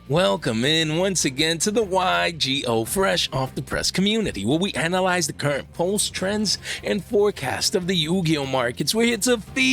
Welcome in once again to the Yugioh Fresh Off the Press community, where we analyze the current pulse, trends, and forecast of the Yu-Gi-Oh markets. We're here to feed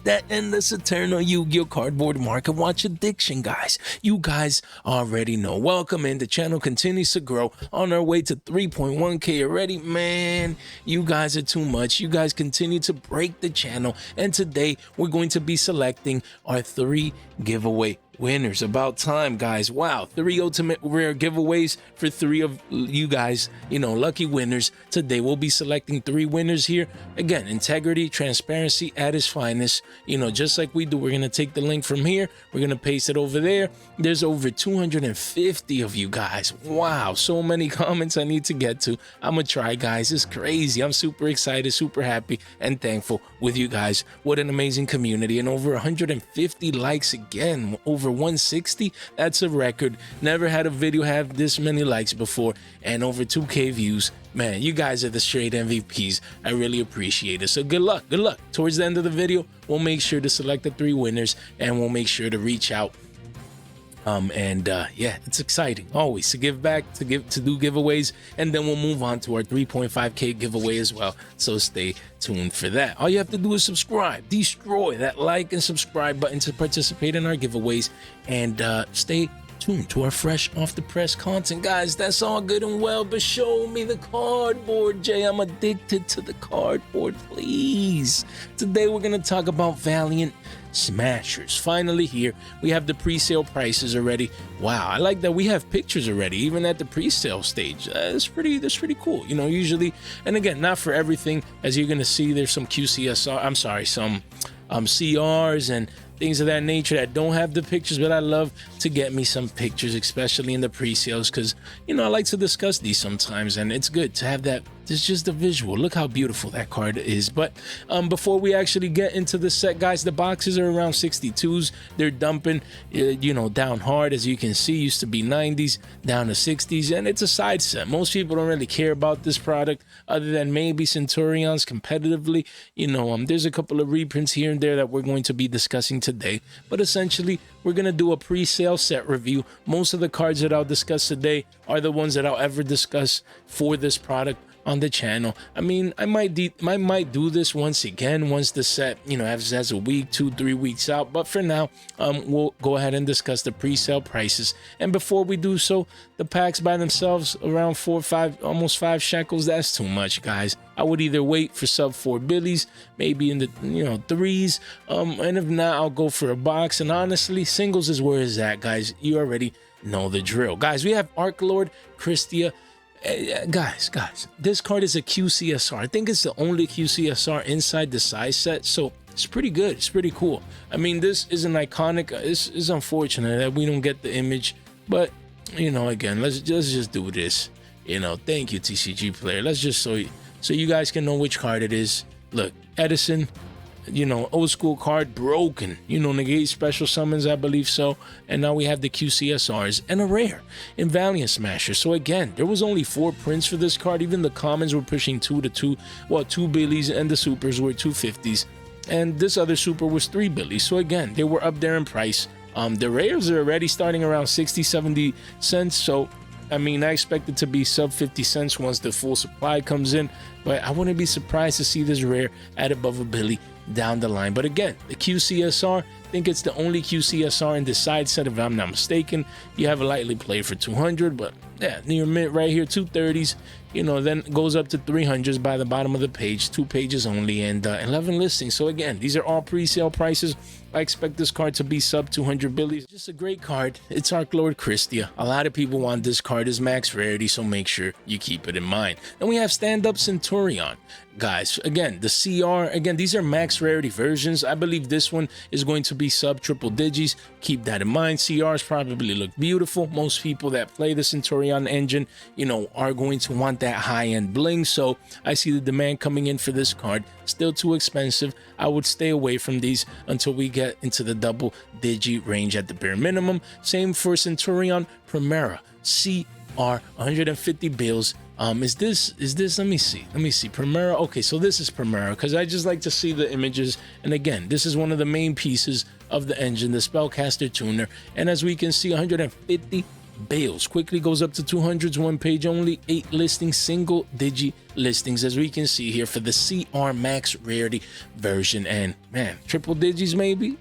that endless eternal Yu-Gi-Oh cardboard market watch addiction, guys. You guys already know. Welcome in. The channel continues to grow, on our way to 3.1k already. Man, you guys are too much. You guys continue to break the channel, and today we're going to be selecting our 3 giveaway winners. About time, guys. Wow, 3 ultimate rare giveaways for 3 of you guys, lucky winners. Today we'll be selecting 3 winners here. Again, integrity, transparency at its finest. Just like we do, we're gonna take the link from here, we're gonna paste it over there. There's over 250 of you guys. Wow, so many comments I need to get to. I'm gonna try, guys. It's crazy. I'm super excited, super happy, and thankful with you guys. What an amazing community, and over 150 likes again. Over 160, that's a record. Never had a video have this many likes before, and over 2k views. Man, you guys are the straight MVPs. I really appreciate it. So good luck, good luck. Towards the end of the video, we'll make sure to select the 3 winners, and we'll make sure to reach out. Yeah, it's exciting always to give back, to do giveaways, and then we'll move on to our 3.5k giveaway as well. So stay tuned for that. All you have to do is subscribe, destroy that like and subscribe button to participate in our giveaways, and stay tuned to our fresh off the press content, guys. That's all good and well, but show me the cardboard, Jay. I'm addicted to the cardboard, please. Today we're gonna talk about Valiant Smashers. Finally here, we have the pre-sale prices already. Wow, I like that we have pictures already, even at the pre-sale stage. That's pretty cool. Usually, and again, not for everything, as you're gonna see, there's some some CRs and things of that nature that don't have the pictures, but I love to get me some pictures, especially in the pre-sales, because I like to discuss these sometimes, and it's good to have that. It's just a visual. Look how beautiful that card is. But before we actually get into the set, guys, the boxes are around 62s. They're dumping down hard, as you can see. Used to be 90s, down to 60s, and it's a side set. Most people don't really care about this product, other than maybe Centurions competitively. There's a couple of reprints here and there that we're going to be discussing today, but essentially we're gonna do a pre-sale set review. Most of the cards that I'll discuss today are the ones that I'll ever discuss for this product on the channel. I mean, I might do this once again once the set has a week, 2-3 weeks out, but for now we'll go ahead and discuss the pre-sale prices. And before we do so, the packs by themselves around 4 or 5, almost 5 shekels. That's too much, guys. I would either wait for sub 4 billies, maybe in the 3s, and if not, I'll go for a box. And honestly, singles is where it's at, guys. You already know the drill. Guys, we have Arc Lord Christia. Guys, this card is a QCSR. I think it's the only QCSR inside the size set, so it's pretty good. It's pretty cool. I mean, this is an iconic. It's unfortunate that we don't get the image, but again, let's just do this. Thank you, TCG player. Let's just so you guys can know which card it is. Look, Edison. Old school card, broken. Negate special summons, I believe so. And now we have the QCSRs and a rare in Valiant Smasher. So again, there was only 4 prints for this card. Even the commons were pushing 2 billies, and the supers were 250s. And this other super was 3 billies. So again, they were up there in price. The rares are already starting around 60-70 cents. So I mean, I expect it to be sub 50 cents once the full supply comes in, but I wouldn't be surprised to see this rare at above a billy down the line. But again, the QCSR, I think it's the only QCSR in the side set, if I'm not mistaken. You have a lightly played for 200, but yeah, near mint right here, 230s. Then it goes up to 300s by the bottom of the page, 2 pages only, and 11 listings. So again, these are all pre-sale prices. I expect this card to be sub 200 billies. Just a great card. It's Arc Lord Christia. A lot of people want this card as max rarity, so make sure you keep it in mind. Then we have stand-up Centurion. Guys, again, the CR, again, these are max rarity versions. I believe this one is going to be sub triple digits. Keep that in mind. CRs probably look beautiful. Most people that play the Centurion engine, are going to want that high-end bling. So I see the demand coming in for this card. Still too expensive. I would stay away from these until we get into the double digit range at the bare minimum. Same for Centurion Primera. are 150 bills. Is this let me see Primera. Okay, so this is Primera, because I just like to see the images. And again, this is one of the main pieces of the engine, the Spellcaster tuner. And as we can see, 150 bills quickly goes up to 200s, one page only, 8 listings, single digi listings, as we can see here for the CR Max Rarity version. And man, triple digis maybe,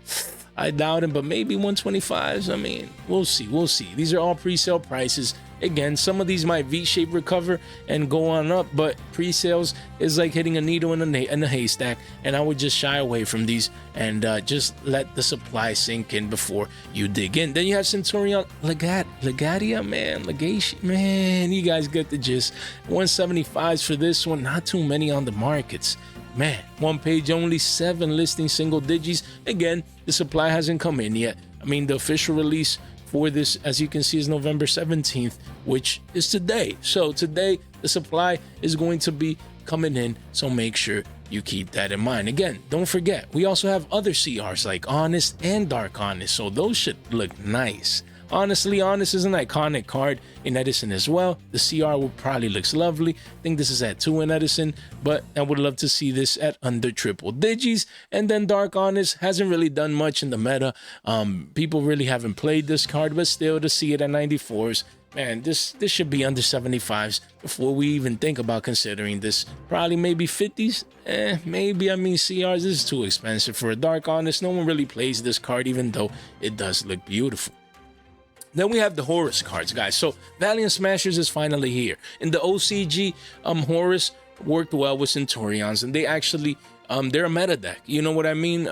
I doubt it, but maybe 125s. I mean, we'll see. These are all pre-sale prices. Again, some of these might V-shape recover and go on up, but pre-sales is like hitting a needle in a haystack, and I would just shy away from these and just let the supply sink in before you dig in. Then you have Centurion Legatia, man, Legation, man, you guys get the gist. 175s for this one, not too many on the markets. Man, one page only, 7 listings, single digis. Again, the supply hasn't come in yet. I mean, the official release for this, as you can see, is November 17th, which is today. So today, the supply is going to be coming in, so make sure you keep that in mind. Again, don't forget, we also have other CRs like Honest and Dark Honest, so those should look nice. Honestly, Honest is an iconic card in Edison as well. The CR will probably looks lovely. I think this is at 2 in Edison, but I would love to see this at under triple digis. And then Dark Honest hasn't really done much in the meta. People really haven't played this card, but still, to see it at 94s, man, this should be under 75s before we even think about considering this. Probably maybe 50s, maybe. I mean, CRs is too expensive for a Dark Honest. No one really plays this card, even though it does look beautiful. Then we have the Horus cards, guys. So Valiant Smashers is finally here. In the OCG, Horus worked well with Centurions, and they actually, they're a meta deck. You know what I mean?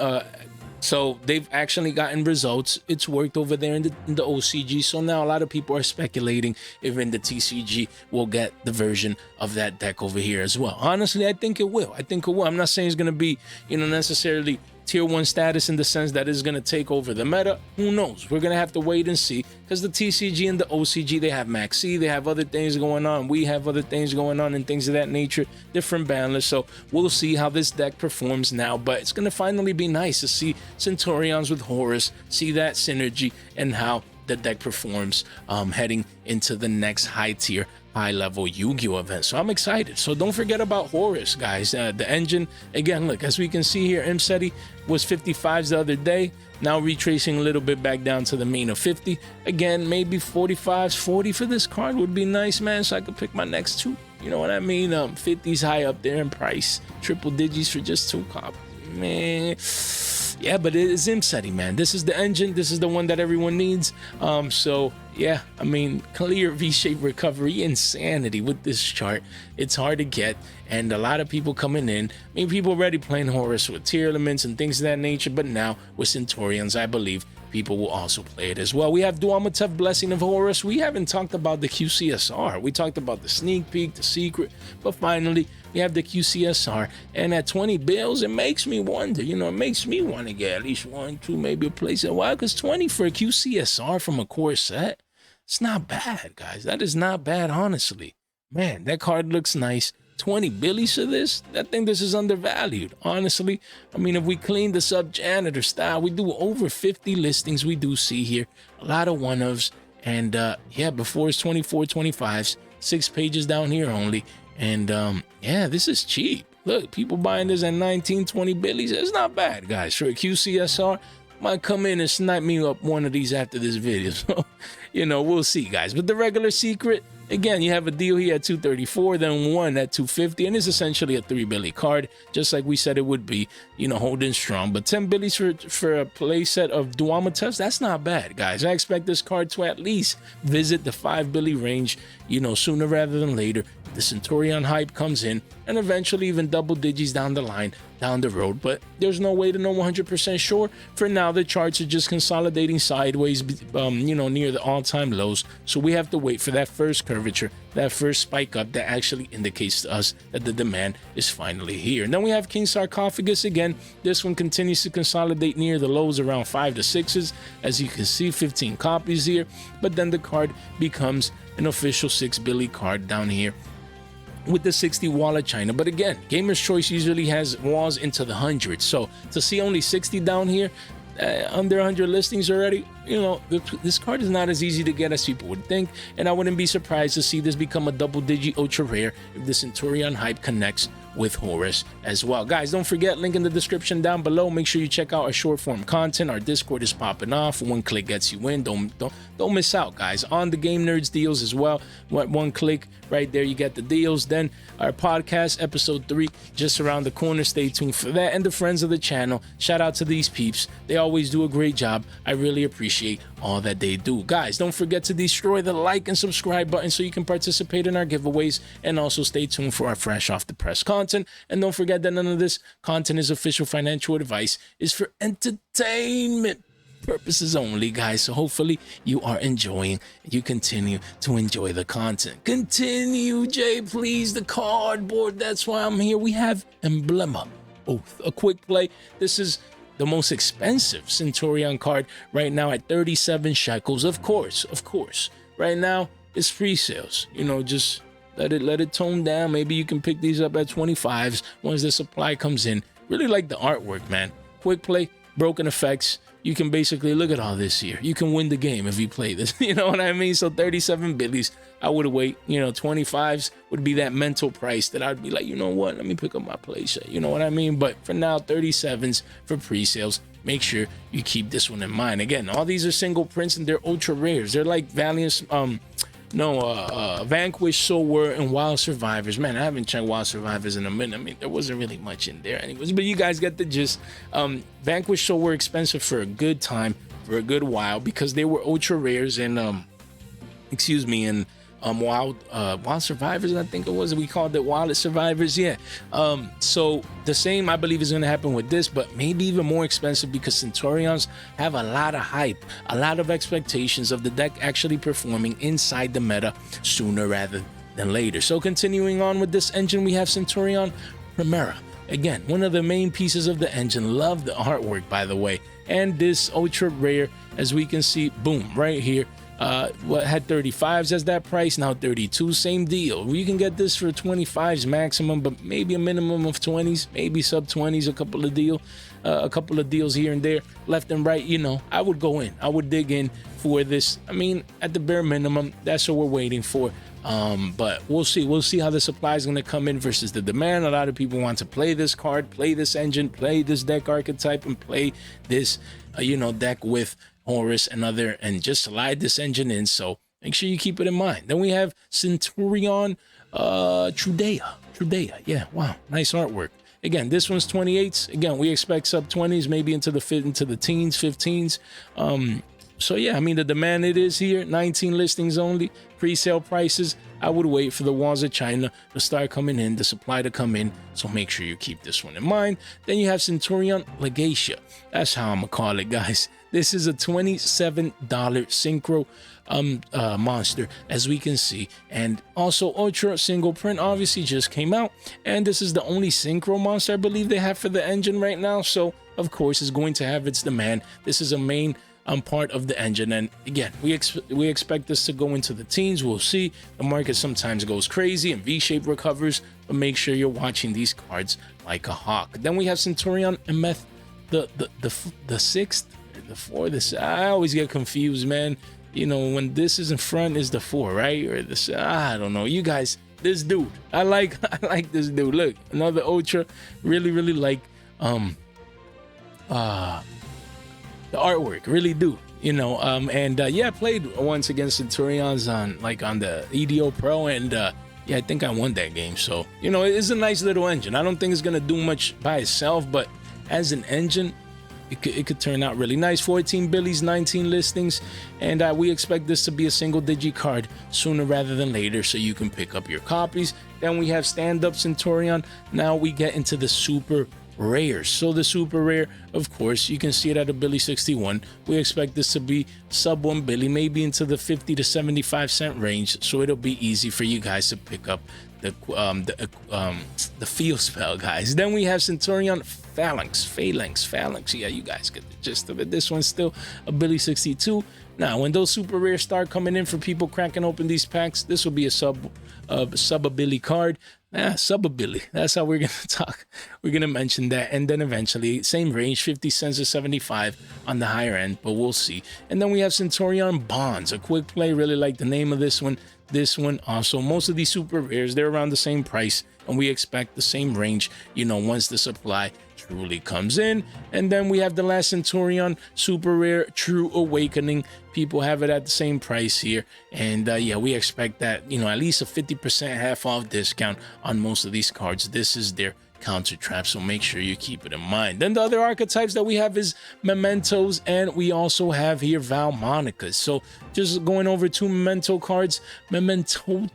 So they've actually gotten results. It's worked over there in the OCG. So now a lot of people are speculating if in the TCG we'll get the version of that deck over here as well. Honestly, I think it will. I'm not saying it's going to be, necessarily tier 1 status in the sense that it's going to take over the meta. Who knows? We're going to have to wait and see, because the TCG and the OCG, they have Maxi, they have other things going on. We have other things going on and things of that nature, different ban lists. So we'll see how this deck performs now, but it's going to finally be nice to see Centurions with Horus, see that synergy and how the deck performs heading into the next high-level Yu-Gi-Oh event. So I'm excited. So don't forget about Horus, guys. The engine, again, look, as we can see here, Imseti was 55s the other day. Now retracing a little bit back down to the mean of 50. Again, maybe 45s, 40 for this card would be nice, man, so I could pick my next 2. You know what I mean? 50s high up there in price. Triple digis for just 2 copies. Man, yeah, but it is Imseti, man. This is the engine. This is the one that everyone needs. So yeah, I mean, clear V-shape recovery, insanity with this chart. It's hard to get, and a lot of people coming in. I mean, people already playing Horus with tier elements and things of that nature, but now with Centurions, I believe people will also play it as well. We have Duamatef Blessing of Horus. We haven't talked about the QCSR. We talked about the sneak peek, the secret, but finally we have the QCSR. And at 20 bills, it makes me wonder, it makes me want to get at least 1, 2, maybe a place. Why? Because 20 for a QCSR from a core set, it's not bad, guys. That is not bad, honestly. Man, that card looks nice. 20 billies for this? I think this is undervalued, honestly. I mean, if we clean this up janitor style, we do over 50 listings. We do see here a lot of one-ofs, and yeah, before it's 24, 25s, 6 pages down here only. And yeah, this is cheap. Look, people buying this at 19, 20 billies. It's not bad, guys. For a QCSR, might come in and snipe me up one of these after this video. So, we'll see, guys. But the regular secret, again, you have a deal here at 234, then one at 250, and it's essentially a 3 billy card, just like we said it would be, holding strong. But 10 billies for a play set of Duamatefs, that's not bad, guys. I expect this card to at least visit the 5 billy range, sooner rather than later. The Centurion hype comes in, and eventually even double digits down the line, down the road, but there's no way to know 100% sure. For now, the charts are just consolidating sideways, near the all-time lows. So we have to wait for that first curvature, that first spike up that actually indicates to us that the demand is finally here. And then we have King Sarcophagus again. This one continues to consolidate near the lows around 5 to 6s. As you can see, 15 copies here, but then the card becomes an official 6 billy card down here with the 60 wall of China. But again, Gamer's Choice usually has walls into the hundreds, so to see only 60 down here, under 100 listings already. You know, this card is not as easy to get as people would think, and I wouldn't be surprised to see this become a double-digit ultra rare if the Centurion hype connects with Horus as well. Guys, don't forget, link in the description down below. Make sure you check out our short form content. Our Discord is popping off. One click gets you in. Don't miss out, guys. On the Game Nerds deals as well. One click right there, you get the deals. Then our podcast, episode 3, just around the corner. Stay tuned for that. And the friends of the channel, shout out to these peeps. They always do a great job. I really appreciate all that they do. Guys, don't forget to destroy the like and subscribe button so you can participate in our giveaways, and also stay tuned for our fresh off the press content. And don't forget that none of this content is official financial advice. It's for entertainment purposes only, guys. So hopefully you are enjoying, you continue to enjoy the content. Continue, Jay, please. The cardboard, that's why I'm here. We have Emblema Oath, a quick play. This is the most expensive Centurion card right now at 37 shekels. Of course, right now it's pre-sales. You know, just let it tone down. Maybe you can pick these up at 25s once the supply comes in. Really like the artwork, man. Quick play, broken effects. You can basically look at all this here. You can win the game if you play this. You know what I mean? So 37 billies, I would wait. You know, 25s would be that mental price that I'd be like, you know what? Let me pick up my playset. You know what I mean? But for now, 37s for pre-sales. Make sure you keep this one in mind. Again, all these are single prints and they're ultra rares. They're like Vanquish, Soul War, and Wild Survivors. Man, I haven't checked Wild Survivors in a minute. I mean, there wasn't really much in there anyways, but you guys get the gist. Vanquish Soul were expensive for a good time, for a good while, because they were ultra rares, and Wild Survivors, I think it was. We called it Wild Survivors, yeah. So the same, I believe, is going to happen with this, but maybe even more expensive, because Centurions have a lot of hype, a lot of expectations of the deck actually performing inside the meta sooner rather than later. So continuing on with this engine, we have Centurion Primera. Again, one of the main pieces of the engine. Love the artwork, by the way. And this ultra rare, as we can see, boom, right here. What had 35s as that price, now 32, same deal. You can get this for 25s maximum, but maybe a minimum of 20s, maybe sub 20s, a couple of deals here and there, left and right. You know, I would go in, I would dig in for this. I mean, at the bare minimum, that's what we're waiting for. But we'll see how the supply is going to come in versus the demand. A lot of people want to play this card, play this engine, play this deck archetype, and play this deck with Horus and just slide this engine in. So make sure you keep it in mind. Then we have Centurion Trudea. Yeah, wow, nice artwork. Again, this one's 28s. Again, we expect sub 20s, maybe into the teens, 15s. So yeah, I mean, the demand, it is here. 19 listings only. Pre-sale prices, I would wait for the walls of China to start coming in, the supply to come in. So make sure you keep this one in mind. Then you have Centurion Legacia. That's how I'm gonna call it, guys. This is a $27 synchro monster, as we can see, and also ultra single print obviously just came out, and this is the only synchro monster I believe they have for the engine right now. So of course it's going to have its demand. This is a main part of the engine, and again, we expect this to go into the teens. We'll see. The market sometimes goes crazy and V-shape recovers, but make sure you're watching these cards like a hawk. Then we have Centurion Emeth, the sixth, the fourth. I always get confused, man. You know, when this is in front is the 4, right? Or this, I don't know. You guys, this dude, I like this dude. Look, another ultra. Really like the artwork, really do, yeah, played once against Centurions on the EDO Pro, and yeah, I think I won that game. So it's a nice little engine. I don't think it's gonna do much by itself, but as an engine, it could turn out really nice. 14 billies, 19 listings, and we expect this to be a single digit card sooner rather than later, so you can pick up your copies. Then we have stand-up Centurion. Now we get into the super rares. So the super rare, of course, you can see it at a Billy 61. We expect this to be sub 1 Billy, maybe into the 50 to 75 cent range, so it'll be easy for you guys to pick up the feel spell, guys. Then we have Centurion Phalanx. Yeah, you guys get the gist of it. This one's still a Billy 62. Now, when those super rares start coming in for people cracking open these packs, this will be a sub-ability card. Sub-ability. That's how we're going to talk. We're going to mention that. And then eventually, same range, 50 cents to 75 on the higher end, but we'll see. And then we have Centurion Bonds, a quick play. Really like the name of this one. This one also, most of these super rares, they're around the same price, and we expect the same range, you know, once the supply truly comes in. And then we have the last Centurion super rare, True Awakening. People have it at the same price here, and yeah, we expect that, you know, at least a 50% half off discount on most of these cards. This is their counter trap, so make sure you keep it in mind. Then the other archetypes that we have is Mementos, and we also have here Val Monicas. So just going over 2 Memento cards. Memento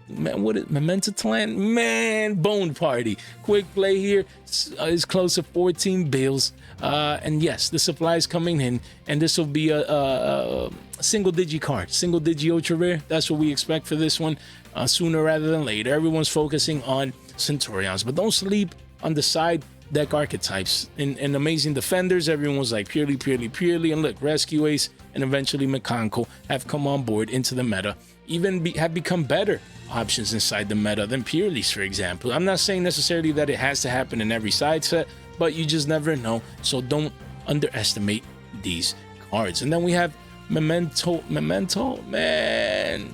Clan, man, Bone Party. Quick play here is close to 14 bills. And yes, the supply is coming in, and this will be a single digi card, single digi ultra rare. That's what we expect for this one, sooner rather than later. Everyone's focusing on Centurions, but don't sleep on the side deck archetypes. In Amazing Defenders, everyone was like purely, and look, Rescue Ace and eventually Mekanko have come on board into the meta, even have become better options inside the meta than Purely's, for example. I'm not saying necessarily that it has to happen in every side set, but you just never know, so don't underestimate these cards. And then we have Memento, man.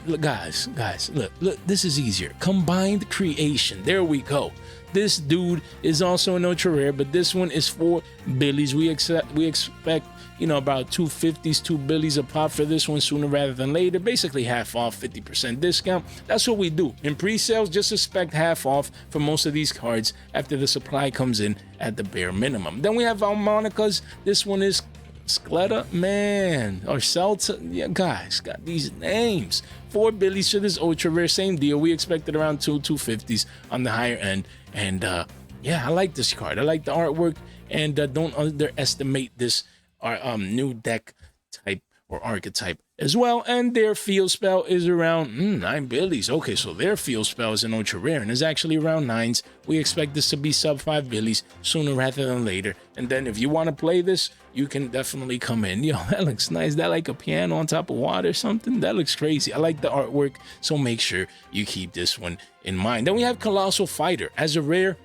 Look, guys, look, this is easier. Combined Creation, there we go. This dude is also an ultra rare, but this one is for Billies. We expect, you know, about 250s, 2 Billies a pop for this one sooner rather than later. Basically half off, 50% discount. That's what we do. In pre-sales, just expect half off for most of these cards after the supply comes in at the bare minimum. Then we have Monicas. This one is Skeletta, man, or Celta. Yeah, guys, got these names. 4 Billies for this ultra rare, same deal. We expected around 250s on the higher end. And yeah, I like this card. I like the artwork, and don't underestimate this new deck type or archetype as well. And their field spell is around 9 Billies. Okay, so their field spell is an ultra rare and is actually around 9s. We expect this to be sub 5 Billies sooner rather than later. And then if you want to play this, you can definitely come in. Yo, that looks nice. That like a piano on top of water or something. That looks crazy. I like the artwork, so make sure you keep this one in mind. Then we have Colossal Fighter as a rare.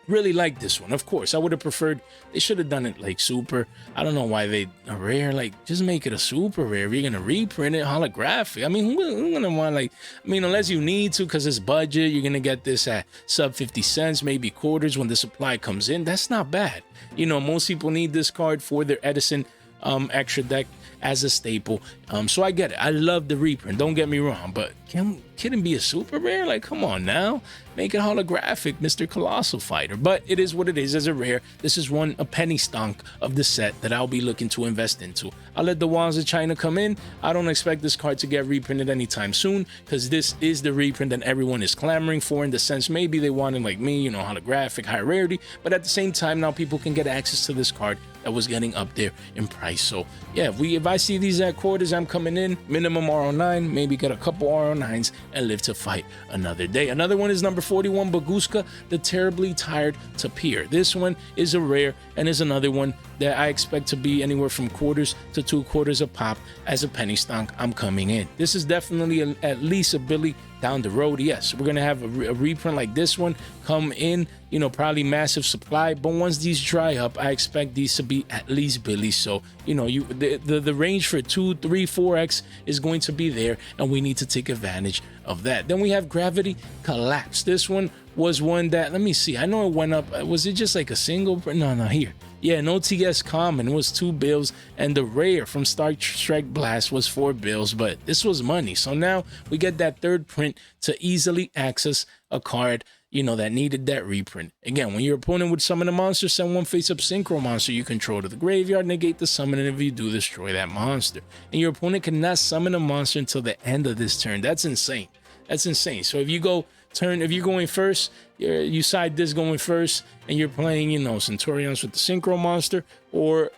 Really like this one. Of course, I would have preferred they should have done it like super. I don't know why they a rare, like just make it a super rare. If you're gonna reprint it holographic, I mean, who's gonna want, like, I mean, unless you need to, because it's budget, you're gonna get this at sub 50 cents, maybe quarters when the supply comes in. That's not bad. You know, most people need this card for their Edison extra deck as a staple, so I get it. I love the reprint, don't get me wrong, but can it be a super rare? Like, come on now, make it holographic, Mr. Colossal Fighter. But it is what it is as a rare. This is a penny stonk of the set that I'll be looking to invest into. I'll let the Wands of China come in. I don't expect this card to get reprinted anytime soon, because this is the reprint that everyone is clamoring for, in the sense maybe they wanted, like me, you know, holographic, high rarity, but at the same time now people can get access to this card that was getting up there in price. So yeah, if I see these at quarters, I'm coming in. Minimum RO9, maybe get a couple RO9s and live to fight another day. Another one is number 41, Baguska, the Terribly Tired Tapir. This one is a rare and is another one that I expect to be anywhere from quarters to 2 quarters a pop as a penny stonk. I'm coming in. This is definitely at least a Billy down the road. Yes, we're gonna have a reprint like this one come in, you know, probably massive supply, but once these dry up, I expect these to be at least Billy. So, you know, the range for 2, 3, 4x is going to be there, and we need to take advantage of that. Then we have Gravity Collapse. This one was one that, let me see, I know it went up. Was it just like a single? No, here. Yeah, an OTS common was 2 bills, and the rare from Star Trek Blast was 4 bills, but this was money. So now we get that third print to easily access a card, you know, that needed that reprint. Again, when your opponent would summon a monster, send one face-up Synchro monster you control to the graveyard, negate the summon, and if you do, destroy that monster. And your opponent cannot summon a monster until the end of this turn. That's insane. That's insane. So if you go if you're going first, you side this going first, and you're playing, you know, Centurions with the Synchro monster, or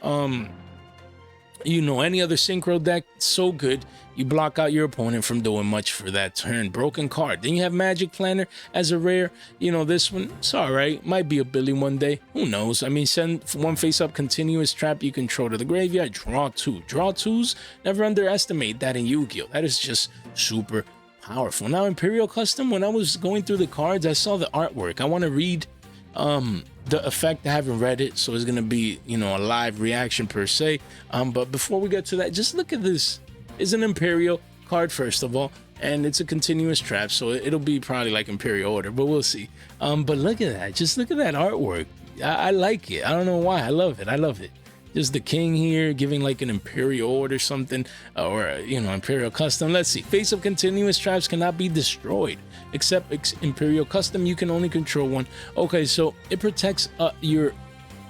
You know, any other synchro deck, so good. You block out your opponent from doing much for that turn. Broken card. Then you have Magic Planner as a rare. You know, this one, it's all right. Might be a Billy one day. Who knows? I mean, send one face-up continuous trap you control to the graveyard. Draw two. Draw twos, never underestimate that in Yu-Gi-Oh! That is just super powerful. Now, Imperial Custom, when I was going through the cards, I saw the artwork. I want to read the effect. I haven't read it, so it's gonna be, you know, a live reaction per se. But before we get to that, just look at this. It's an Imperial card, first of all, and it's a continuous trap, so it'll be probably like Imperial Order, but we'll see. But look at that. Just look at that artwork. I like it. I don't know why. I love it. I love it. Just the king here giving like an Imperial Order something, or, you know, Imperial Custom. Let's see. Face of continuous traps cannot be destroyed. Except Imperial Custom, you can only control one. Okay, so it protects your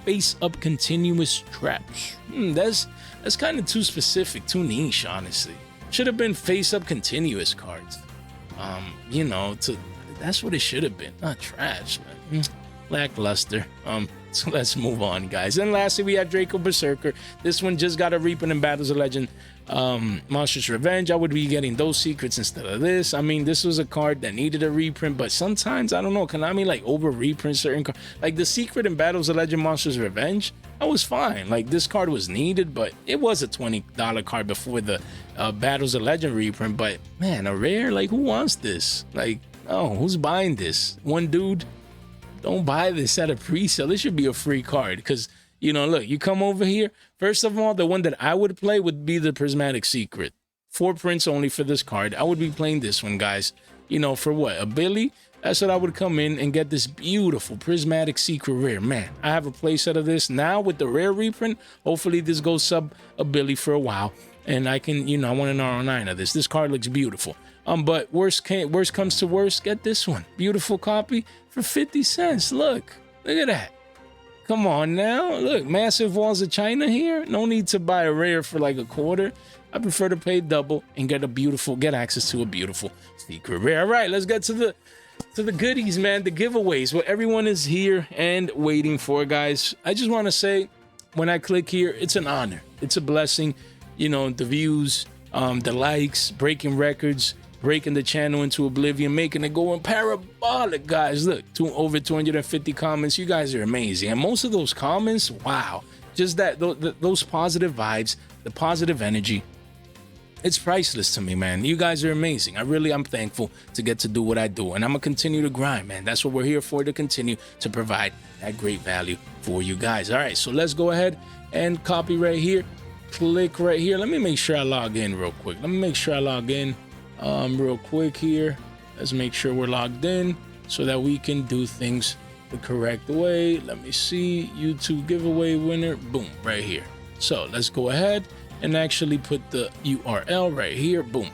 face-up continuous traps. That's kind of too specific, too niche, honestly. Should have been face-up continuous cards. You know, that's what it should have been. Not trash, man. Lackluster. So let's move on, guys. And lastly, we have Draco Berserker. This one just got a reprint in Battles of Legend. Monstrous Revenge. I would be getting those secrets instead of this. I mean, this was a card that needed a reprint, but sometimes, I don't know, Konami like over reprint certain cards. Like the secret in Battles of Legend Monstrous Revenge, that was fine. Like this card was needed, but it was a $20 card before the Battles of Legend reprint. But man, a rare, like who wants this? Like, oh, who's buying this? One dude. Don't buy this at a pre-sale. This should be a free card because, you know, look, you come over here. First of all, the one that I would play would be the Prismatic Secret. 4 prints only for this card. I would be playing this one, guys. You know, for what? A Billy? That's what I would come in and get this beautiful Prismatic Secret rare. Man, I have a playset of this. Now with the rare reprint, hopefully this goes sub a Billy for a while. And I can, you know, I want an R9 of this. This card looks beautiful. But worst comes to worst, get this one. Beautiful copy for 50 cents. Look at that. Come on now. Look, massive walls of China here. No need to buy a rare for like a quarter. I prefer to pay double and get access to a beautiful secret rare. All right, let's get to the goodies, man. The giveaways, what everyone is here and waiting for, guys. I just want to say, when I click here, it's an honor. It's a blessing. You know, the views, the likes, breaking records, breaking the channel into oblivion, making it go parabolic, guys. Look, over 250 comments. You guys are amazing. And most of those comments, wow, just that those positive vibes, the positive energy, it's priceless to me, man. You guys are amazing. I'm thankful to get to do what I do, and I'm gonna continue to grind, man. That's what we're here for, to continue to provide that great value for you guys. All right, so let's go ahead and copy right here. Click right here. Let me make sure I log in real quick. Real quick here. Let's make sure we're logged in so that we can do things the correct way. Let me see. YouTube giveaway winner. Boom, right here. So let's go ahead and actually put the URL right here. Boom.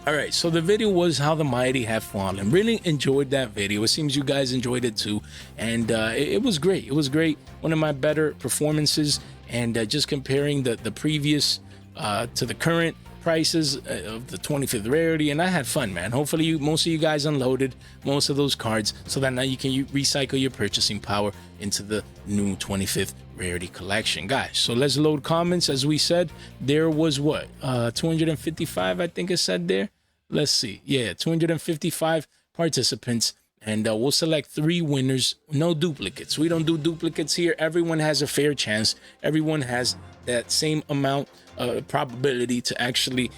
All right, so the video was how the mighty have fallen. Really enjoyed that video. It seems you guys enjoyed it too, and it was great. It was great. One of my better performances, and just comparing the previous to the current prices of the 25th rarity, and I had fun, man. Hopefully most of you guys unloaded most of those cards so that now you can recycle your purchasing power into the new 25th rarity collection, guys. So let's load comments. As we said, there was what 255, I think it said there. Let's see. Yeah, 255 participants, and we'll select 3 winners. No duplicates. We don't do duplicates here. Everyone has a fair chance. Everyone has that same amount probability to actually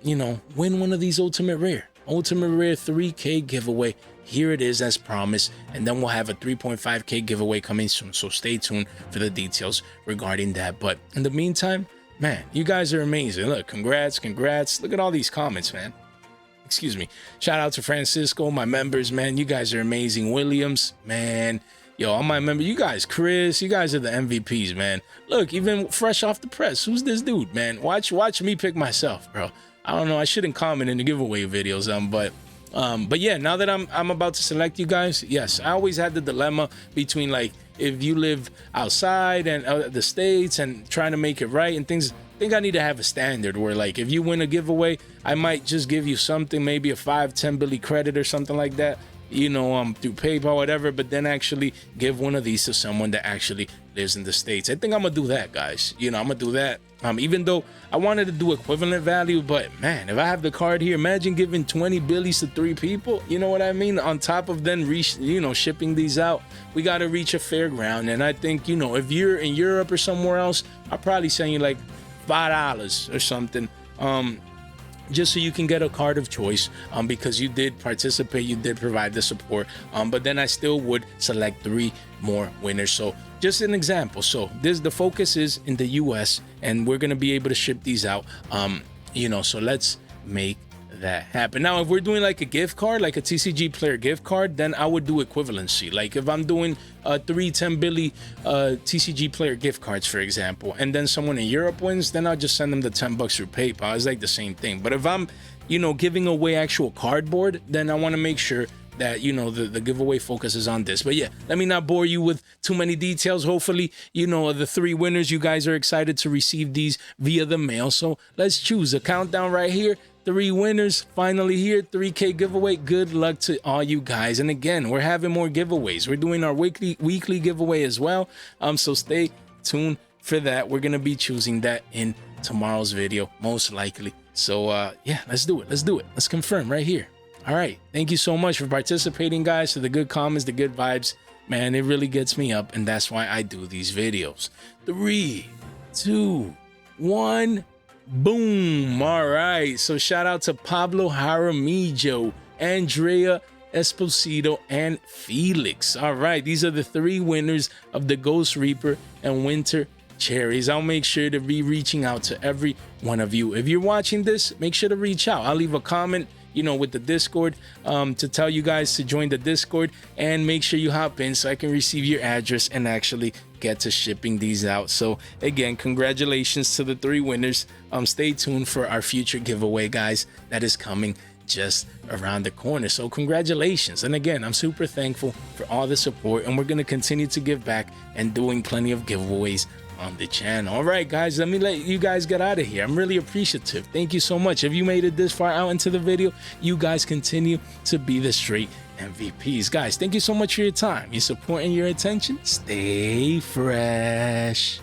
you know, win one of these ultimate rare 3K giveaway. Here it is as promised, and then we'll have a 3.5K giveaway coming soon, so stay tuned for the details regarding that. But in the meantime, man, you guys are amazing. Look, congrats. Look at all these comments, man. Excuse me. Shout out to Francisco, my members, man. You guys are amazing. Williams, man. Yo, all my members, you guys, Chris, you guys are the MVPs, man. Look, even fresh off the press, who's this dude, man? Watch me pick myself, bro. I don't know, I shouldn't comment in the giveaway videos, but yeah, now that I'm about to select you guys, yes, I always had the dilemma between, like, if you live outside and the States and trying to make it right and things. I think I need to have a standard where, like, if you win a giveaway, I might just give you something, maybe a 5-10 Billy credit or something like that. you know, through PayPal, whatever, but then actually give one of these to someone that actually lives in the States. I think I'm gonna do that, guys. You know, I'm gonna do that. Even though I wanted to do equivalent value, but man, if I have the card here, imagine giving 20 billies to 3 people. You know what I mean? On top of then shipping these out, we got to reach a fair ground. And I think, you know, if you're in Europe or somewhere else, I'll probably send you like $5 or something. Just so you can get a card of choice, because you did participate, you did provide the support, but then I still would select 3 more winners. So just an example. So the focus is in the US, and we're gonna be able to ship these out, you know, so let's make that happen. Now, if we're doing like a gift card, like a TCG player gift card, then I would do equivalency. Like if I'm doing 3 10 billy TCG player gift cards, for example, and then someone in Europe wins, then I'll just send them the $10 through PayPal. It's like the same thing. But if I'm, you know, giving away actual cardboard, then I want to make sure that, you know, the giveaway focuses on this. But yeah, let me not bore you with too many details. Hopefully, you know, the 3 winners, you guys are excited to receive these via the mail. So let's choose a countdown right here. 3 winners finally here. 3K giveaway. Good luck to all you guys. And again, we're having more giveaways. We're doing our weekly giveaway as well. So stay tuned for that. We're gonna be choosing that in tomorrow's video, most likely. So yeah, let's do it. Let's confirm right here. All right, thank you so much for participating, guys, for the good comments, the good vibes. Man, it really gets me up, and that's why I do these videos. 3 2 1 boom. All right, so shout out to Pablo Jaramillo, Andrea Esposito, and Felix. All right, these are the 3 winners of the Ghost Reaper and Winter Cherries. I'll make sure to be reaching out to every one of you. If you're watching this, make sure to reach out. I'll leave a comment, you know, with the Discord, to tell you guys to join the Discord, and make sure you hop in so I can receive your address and actually get to shipping these out. So again, congratulations to the 3 winners. Stay tuned for our future giveaway, guys, that is coming just around the corner. So congratulations. And again, I'm super thankful for all the support, and we're going to continue to give back and doing plenty of giveaways on the channel. All right, guys, let me let you guys get out of here. I'm really appreciative. Thank you so much. If you made it this far out into the video, you guys continue to be the straight MVPs. Guys, thank you so much for your time, your support, and your attention. Stay fresh.